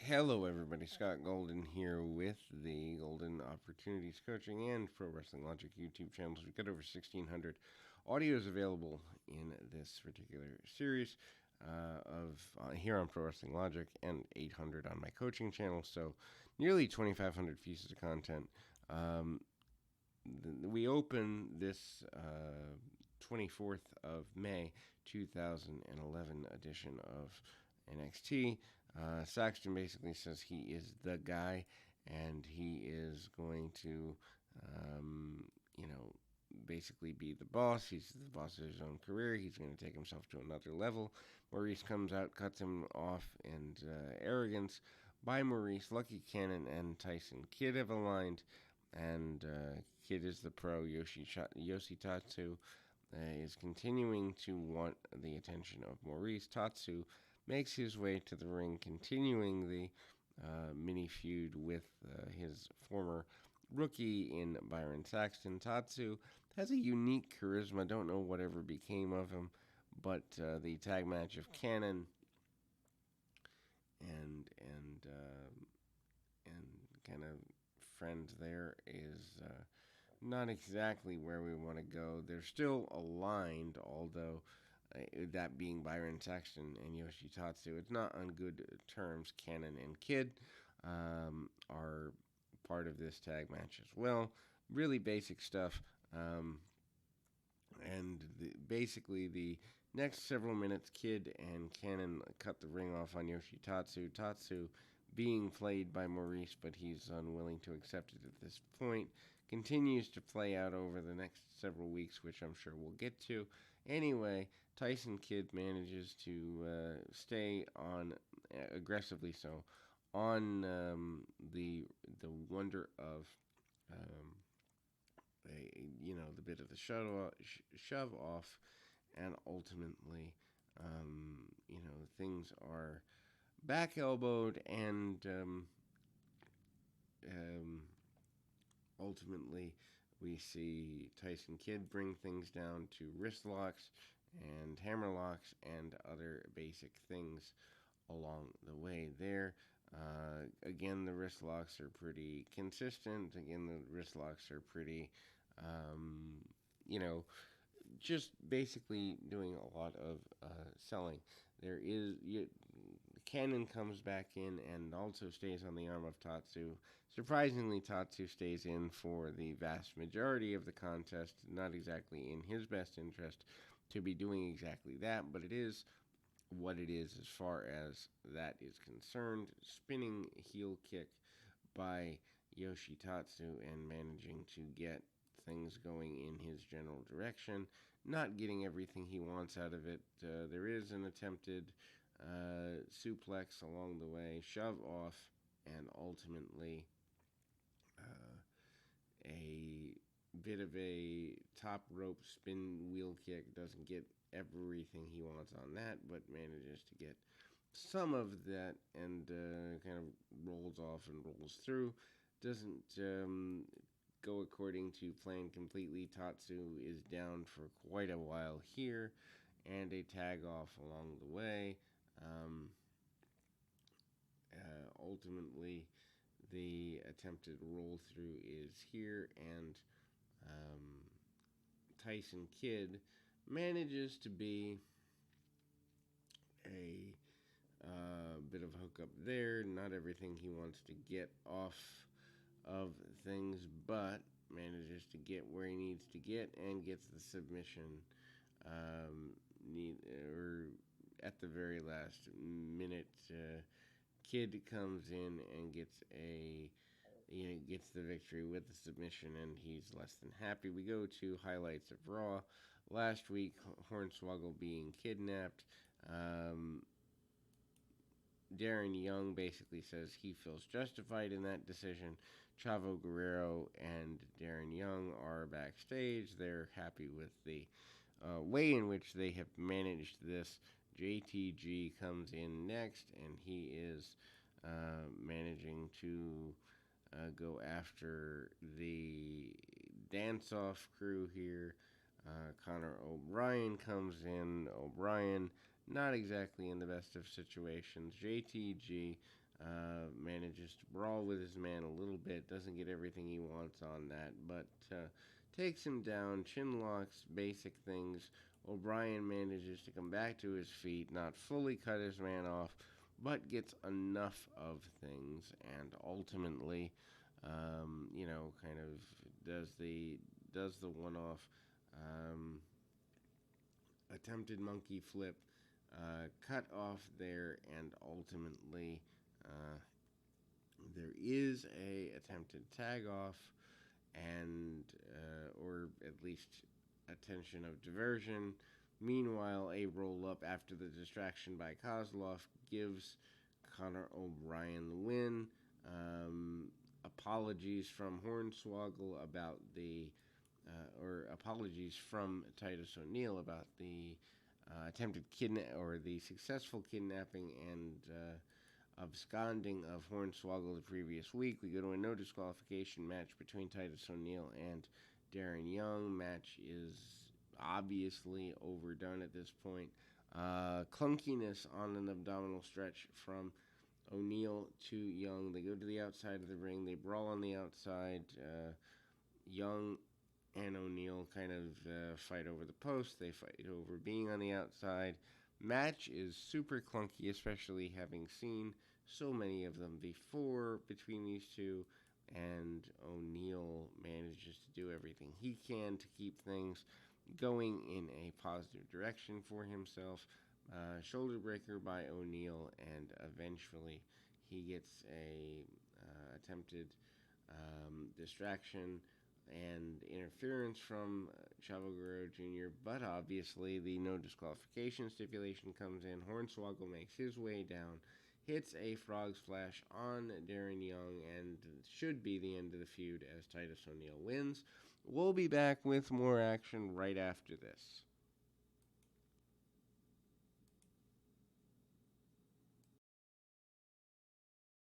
Hello, everybody. Scott Golden here with the Golden Opportunities Coaching and Pro Wrestling Logic YouTube channels. We've got over 1,600 audios available in this particular series of here on Pro Wrestling Logic and 800 on my coaching channel. So nearly 2,500 pieces of content. We open this 24th of May 2011 edition of NXT. Saxton basically says he is the guy, and he is going to, um, you know, basically be the boss. He's the boss of his own career. He's going to take himself to another level. Maurice comes out, cuts him off, and arrogance by Maurice. Lucky Cannon and Tyson Kidd have aligned, and Kidd is the pro. Yoshitatsu is continuing to want the attention of Maurice. Tatsu makes his way to the ring, continuing the mini feud with his former rookie in Byron Saxton. Tatsu has a unique charisma. Don't know whatever became of him, but the tag match of Cannon and kind of friend there is not exactly where we want to go. They're still aligned, although that being Byron Saxton and Yoshitatsu, it's not on good terms. Cannon and Kidd are part of this tag match as well. Really basic stuff. Basically, the next several minutes, Kidd and Cannon cut the ring off on Yoshitatsu. Tatsu being played by Maurice, but he's unwilling to accept it at this point. Continues to play out over the next several weeks, which I'm sure we'll get to. Anyway, Tyson Kidd manages to stay on aggressively so on the wonder of the bit of the shove off, and ultimately things are back elbowed, and ultimately we see Tyson Kidd bring things down to wrist locks and hammer locks and other basic things along the way there. Again, the wrist locks are pretty consistent. Again, the wrist locks are pretty, just basically doing a lot of selling. Cannon comes back in and also stays on the arm of Tatsu. Surprisingly, Tatsu stays in for the vast majority of the contest. Not exactly in his best interest to be doing exactly that, but it is what it is as far as that is concerned. Spinning heel kick by Yoshitatsu and managing to get things going in his general direction. Not getting everything he wants out of it. There is an attempted suplex along the way, shove off, and ultimately a bit of a top rope spin wheel kick. Doesn't get everything he wants on that, but manages to get some of that, and kind of rolls off and rolls through. Doesn't go according to plan completely. Tatsu is down for quite a while here, and a tag off along the way. Ultimately, the attempted roll through is here, and Tyson Kidd manages to be a bit of a hookup there. Not everything he wants to get off of things, but manages to get where he needs to get and gets the submission or at the very last minute. Kidd comes in and gets the victory with the submission, and he's less than happy. We go to highlights of Raw. Last week, Hornswoggle being kidnapped. Darren Young basically says he feels justified in that decision. Chavo Guerrero and Darren Young are backstage. They're happy with the way in which they have managed this. JTG comes in next, and he is managing to go after the dance-off crew here. Connor O'Brien comes in. O'Brien not exactly in the best of situations. JTG Manages to brawl with his man a little bit, doesn't get everything he wants on that, but takes him down, chin locks, basic things. O'Brien manages to come back to his feet, not fully cut his man off, but gets enough of things, and ultimately, kind of does the one-off attempted monkey flip, cut off there, and ultimately there is a attempted tag off, and or at least attention of diversion. Meanwhile, a roll up after the distraction by Kozlov gives Conor O'Brien the win. Apologies from Hornswoggle about or apologies from Titus O'Neil about the attempted or the successful kidnapping and absconding of Hornswoggle the previous week. We go to a no disqualification match between Titus O'Neil and Darren Young. Match is obviously overdone at this point. Clunkiness on an abdominal stretch from O'Neil to Young. They go to the outside of the ring. They brawl on the outside. Young and O'Neil kind of fight over the post. They fight over being on the outside. Match is super clunky, especially having seen so many of them before between these two. And O'Neil manages to do everything he can to keep things going in a positive direction for himself. Shoulder breaker by O'Neil, and eventually he gets a attempted distraction and interference from Chavo Guerrero Jr., but obviously the no disqualification stipulation comes in. Hornswoggle makes his way down, hits a frog splash on Darren Young, and should be the end of the feud as Titus O'Neil wins. We'll be back with more action right after this.